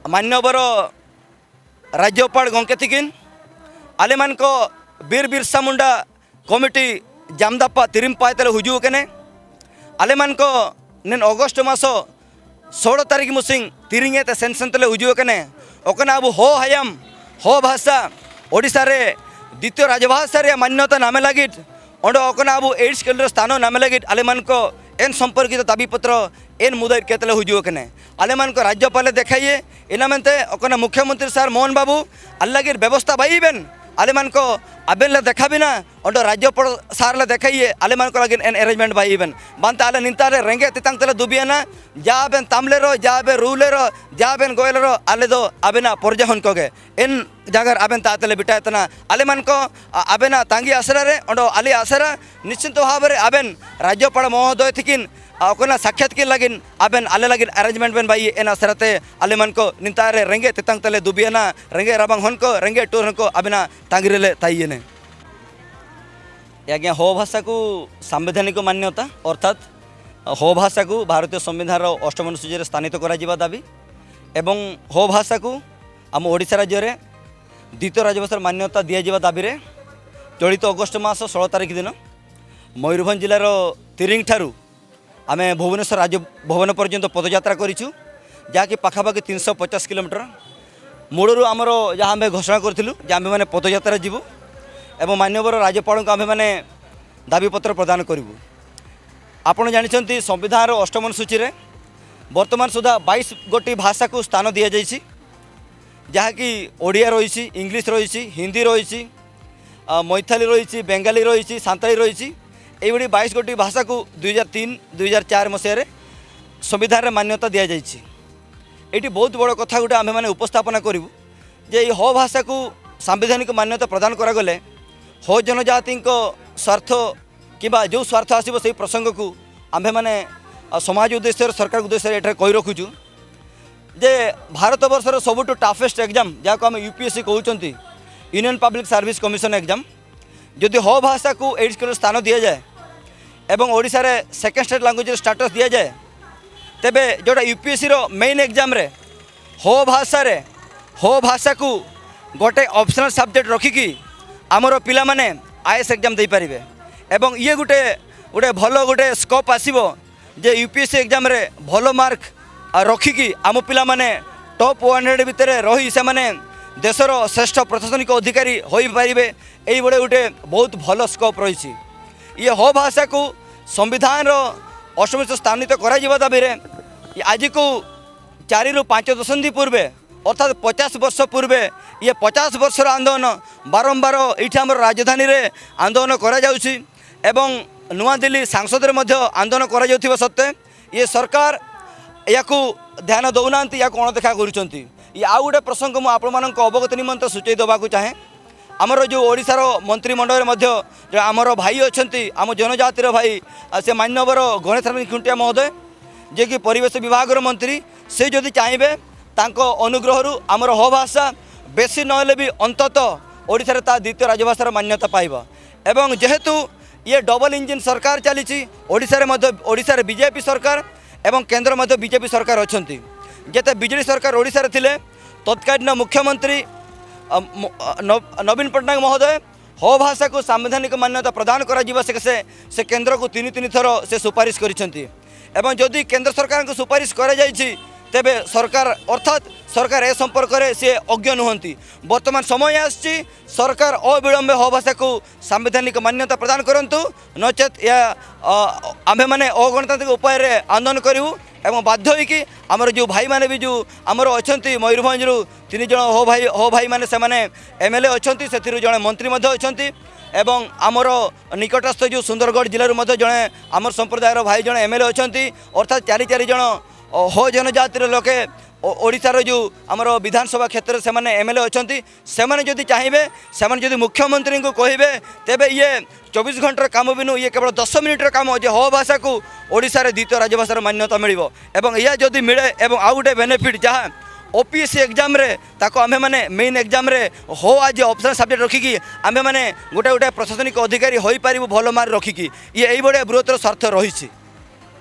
मान्यवर राज्यपाल गंके थिकिन आले मान को बीर बिरसा मुंडा कमिटी जामदापा तिरिमपाय तले हुजू कने आले मान को नेन अगस्ट मास 16 तारीख मुसिंग तिरिंगे ते सेंसन तले हुजू कने ओकना अब हो हयम हो भाषा ओडिसा रे द्वितीय राजभाषा रे मान्यता नामे लागिट ओंडो ओकना अब 8 स्केल स्थान नामे लागिट आले मान को एन संपर्कित दाबीपत्र एन मुदय केतले हुजू कने आले मान को राज्यपाल देखाइए इना मनते ओकना मुख्यमंत्री सर मोहन बाबू अल्लागिर व्यवस्था बाईबेन आले मान को अबेन देखा बिना और राज्यपाल सार देखाइए आले मान को लगे एन अरेंजमेंट बाईबेन बांता आले निंतारे रेंगे तितांग तले दुबियाना जाबेन तामलेरो जाबे रूलेरो जाबेन गोयलरो आले दो आबेना परजहन कोगे एन जागर आबेन तातले बिटायतना आले मान को आबेना तांगी आसरा रे और आले आसरा निश्चित भाव रे आबेन राज्यपाल महोदय थिकिन ओकना साक्षात के लगिन आबेन आले लगिन अरेंजमेंट बेन बाई एन आसराते आले मान को निंतारे रेंगे तितांग तले दुबियाना रेंगे राबांग हन को रेंगे टूर हन को आबेना तांगिरेले ताइयेने आज्ञा हो भाषा को संवैधानिक मान्यता अर्थात हो भाषा को भारतीय संविधान अष्टम अनुसूची स्थानित करा दाबी एवं हो भाषा को आम ओडिशा राज्य रे द्वितीय राजभाषा मान्यता दिया दाबी रे चलित अगस्ट मास 16 तारीख दिन मयूरभंज जिलार तिरिंग ठारू आमे भुवनेश्वर राजभवन पर्यंत पदयात्रा करूँ जहाँकि पाखापाखि 350 किलोमीटर मूलरू आमर जहाँ आम घोषणा करूँ जे आम मैंने पदयात्रा जीवु एवं मान्यवर राज्यपाल को आम मैंने दाबीपत्र प्रदान करूँ। आपड़ जानते संविधान अष्टम अनुसूची वर्तमान सुधा 22 गोटी भाषा को स्थान दि जाइए जहाँकि ओडिया रही इंग्लिश रही हिंदी रही मैथाली रही बेंगाली रही सांताली रही ये 22 गोटी भाषा को 2003-2004 मसीह संविधान मान्यता दि जाइए। ये बहुत बड़ कथा गोटे आम मैंने उपस्थापना करूँ जे हो भाषा को सांविधानिक मान्यता प्रदान करागले हो जनजाति स्वार्थ कि जो स्वार्थ आसो से प्रसंग को आम्भे मैंने समाज उद्देश्य सरकार उद्देश्य ये कही रखुचु जे भारत वर्षर सबुठ टाफेस्ट एग्जाम जहाँ आम यूपीएससी कहते union public service commission exam जदि हो भाषा को 8 स्केल स्थान दि जाए एवं ओडिशा रे सेकेंड स्टेट लैंग्वेज स्टेटस दि जाए तेबे जोटा यूपीएससी रो मेन एग्जाम रे हो भाषा को गोटे ऑप्शनल सब्जेक्ट रखिकी आमर पिला माने आईएएस एग्जाम दे पारिबे एवं ये गोटे भलो गोटे स्कोप आसीबो जे यूपीएससी एग्जाम रे भलो मार्क रखिकी आम पिला माने टॉप 100 भितर रही से माने देशर श्रेष्ठ प्रशासनिक अधिकारी हो पारिबे एई बड़े गोटे बहुत भलो स्कोप रही ये हो भाषा को संविधान अष्टम स्थानित करा दाबी आज को 4 ରୁ 5 दशंधि पूर्वे अर्थात 50 वर्ष पूर्वे ये 50 वर्षर आंदोलन बारंबार ये आम राजधानी रे आंदोलन करा जाउछि एवं नुआ दिल्ली सांसद रे मध्य आंदोलन करा जाउथिबा सत्ते ये सरकार या ध्यान दौना या अणदेखा करुँच ये आउ गोटे प्रसंग मुझे आपण अवगत निमंत सूचई देवाक चाहे आमर जो ओडिशार मंत्रिमंडल मध्य जो आमर भाई अच्छा आम जनजातिर भाई से मान्यवर गणेश खुंटिया महोदय जे कि परिवेश विभाग मंत्री से जदि चाहिए तांको अनुग्रह आमर हो भाषा बेसी नहले भी अंतत ओडिशा ता द्वितीय राजभाषार मान्यता पाइबा एवं जेहेतु ये डबल इंजिन सरकार चली ओडिशा रे बीजेपी सरकार एवं केंद्र मध्य बीजेपी सरकार अच्छी जेते बीजेडी सरकार ओडिशा रे थिले तत्कालीन मुख्यमंत्री नवीन पट्टनायक महोदय हो भाषा को संवैधानिक मान्यता प्रदान करा से केंद्र को 3 थर से सुपारिश करिसेंती एवं जदि केंद्र सरकार को सुपारिश करा जाइछि तेबे सरकार अर्थात सरकार ए संपर्क में सी अज्ञ नुहंती वर्तमान समय आछि सरकार अविलंबे हो भाषा को संवैधानिक मान्यता प्रदान करंतु नचेत या आम्भे माने अगणतांत्रिक उपाय रे आंदोलन करूँ एवं बाध्य होइकी आमर जो भाई माने भी जो आमर अच्छा मयूरभंज 3 जन हो भाई माने से माने एमएलए अच्छा से जड़े मंत्री अच्छा एवं आमर निकटस्थ जो सुंदरगढ़ जिलूर जड़े आमर संप्रदायर भाई जड़े एमएलए अच्छा अर्थात 4 जन हो जनजातिर लोके ओडिशार जो आमर विधानसभा क्षेत्र से माने एमएलए अच्छा से माने जदि चाहिए से माने जदि मुख्यमंत्री को कहे तेबे ये 24 घंटार काम भी नु ये केवल 10 मिनिटर काम जे हो भाषा को ओडिशा रे द्वितीय राजभाषार मान्यता मिलिबो एवं यह जदि मिले एवं आउ गोटे बेनिफिट जहाँ ओपीएससी एग्जाम रे ताको आमे माने मेन एग्जाम रे हो आज ऑप्शनल सब्जेक्ट रखिकी आमे माने गोटे गोटे प्रशासनिक अधिकारी होई पारिबो भल मार्क रखिकी ये एई बड़े बृहत्तर स्वार्थ रही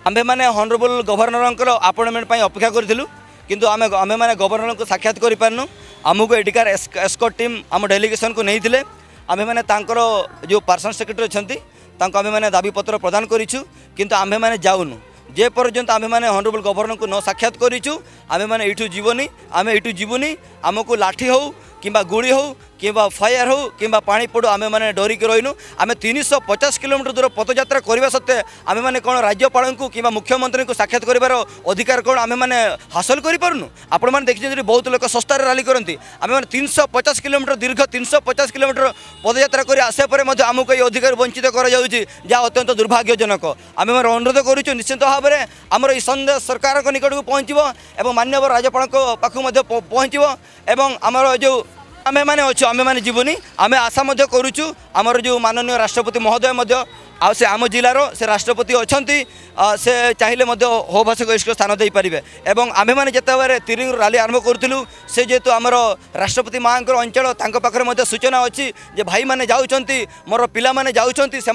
आम्भे मैंने हनरेबल गवर्नर अपॉइंटमेंट अपेक्षा करूँ किंतु आमे माने गवर्नर को साक्षात करि पारनु आमको एटिकार एस्कॉर्ट टीम आम डेलीगेशन को नहीं आमे माने तांकर जो पर्सनल सेक्रेटरी अछंती तांको आमे माने दाबी पत्र प्रदान करिछु किंतु आमे माने जाउनु जे पर्यंत आमे माने ऑनरेबल गवर्नर को न साक्षात करिछु आमे माने एठू जीवनी आमे एठू जीवनी आमको लाठी हो किंबा गुड़ी हो किंबा फायर हो किंबा पानी पड़ो आमे माने डरिक रहिनु आमे 350 किलोमीटर दूर पदयात्रा करबा सत्ते आमे माने कोन राज्यपाल को किंबा मुख्यमंत्री को साक्षात करिवार अधिकार कोन आमे माने हासिल करि पारुनु आपण माने देखि जे बहुत लोक सस्तार रैली करंती आमे माने 350 किलोमीटर दीर्घ 350 किलोमीटर पदयात्रा करि आसे परे मध्ये आमको ये अधिकार वंचित करा जाउची जा अत्यंत दुर्भाग्यजनक आमे माने अनुरोध करिछु निश्चित भाव में आमर ई संदेश सरकार को निकट को पहुँचो एवं माननीय राज्यपाल पाखु मध्ये पहुँचो एवं आमर जो आमे माने अच्छु आमे माने जीवनी आमे आशा मध्ये करूछु आमर जो माननीय राष्ट्रपति महोदय मध्ये आ से आम जिलार से राष्ट्रपति अच्छी से चाहिए हो भाषा को इसको स्थान दे पारे एवं आमे मैंने जिते तिरिंग रैली आरंभ करूँ से जेहेतु आमर राष्ट्रपति माँ अंचल पाखे सूचना अच्छी जे भाई मैंने जाऊँच मोर पिला माने जाऊँच से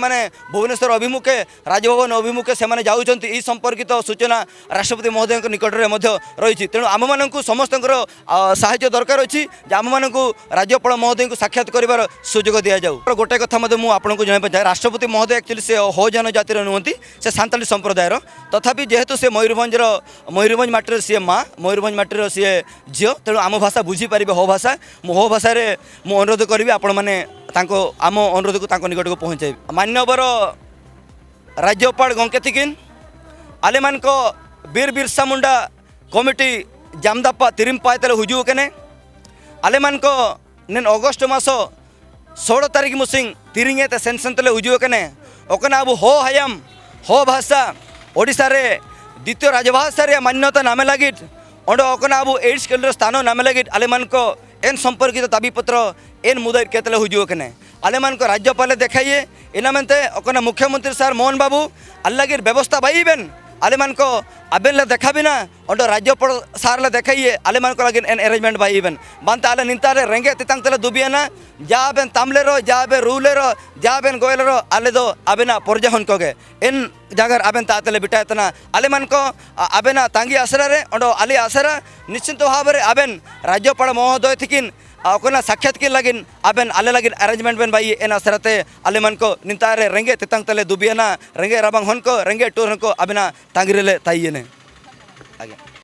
भुवनेश्वर अभिमुखे राजभवन अभिमुखे से जाऊँच संपर्कित सूचना राष्ट्रपति महोदय निकट में रही तेणु आम मान समस्त साहाय्य दरकार अच्छी आम मान राज्यपाल महोदय को साक्षात कर सुजोग दि जाऊ गोटे कथा मुझे आपको जनवाई चाहे राष्ट्रपति महोदय एक्चुअली से हो जनजातिर नुहति से सांताली संप्रदायर तथापि जेहेतु से मयूरभंज माटीर सी माँ मयूरभंज माटीर सी झील तेणु आम भाषा बुझीपारे हो भाषा हो भाषा मुझे अनुरोध करी आपण मैंने आम अनुरोध को निकट को पहुँचे मान्यवर राज्यपाल गंकेतिकिन आलेमान को बीर बिरसा मुंडा कमिटी जामदापा तिरिमपायतले हुजू केने आलेमान को नेन अगस्ट मास 16 तारीख मुसिंग तिरिंगे ते सेंसनतले हुजू केने ओकना अब हो हयाम हो भाषा ओडिशा रे द्वितीय राजभाषा रे मान्यता नामे लगिट और ओकना अब 8 स्केल स्थान नामे लगिट आलेमान को एन संपर्कित दाबी पत्र एन मुदय केतले हुजू केने आलेमान को राज्यपाल देखाइए इनामते ओकना मुख्यमंत्री सर मोहन बाबू अल्लागिर व्यवस्था बाईबेन आलेमान को अबेन देखा भी ना और राज्यपाल सार देखाइए आलेमान को लगे एन अरेंजमेंट बाईबेन बांता आले निंतारे रेंगे तितांग तले दुबियाना जाबेन तामलेरो जाबे रूलेरो जाबेन गोयलेरो आले दो आबेना परजाहन कोगे इन जागर आबेन तातले बिटायतना आलेमान को आबेना तांगी आसरा रे और आले आसरा निश्चित भाव में आबेन राज्यपाल महोदय थिकिन ओकना साक्षात के लगिन आबेन आले लगिन अरेंजमेंट बेन बाई एन आसराते आले मन को निंतारे रेंगे तितांग तले दुबियाना रेंगे राबांग हन को रेंगे टूर को आबेना तांगिरेले ताइयेने आगे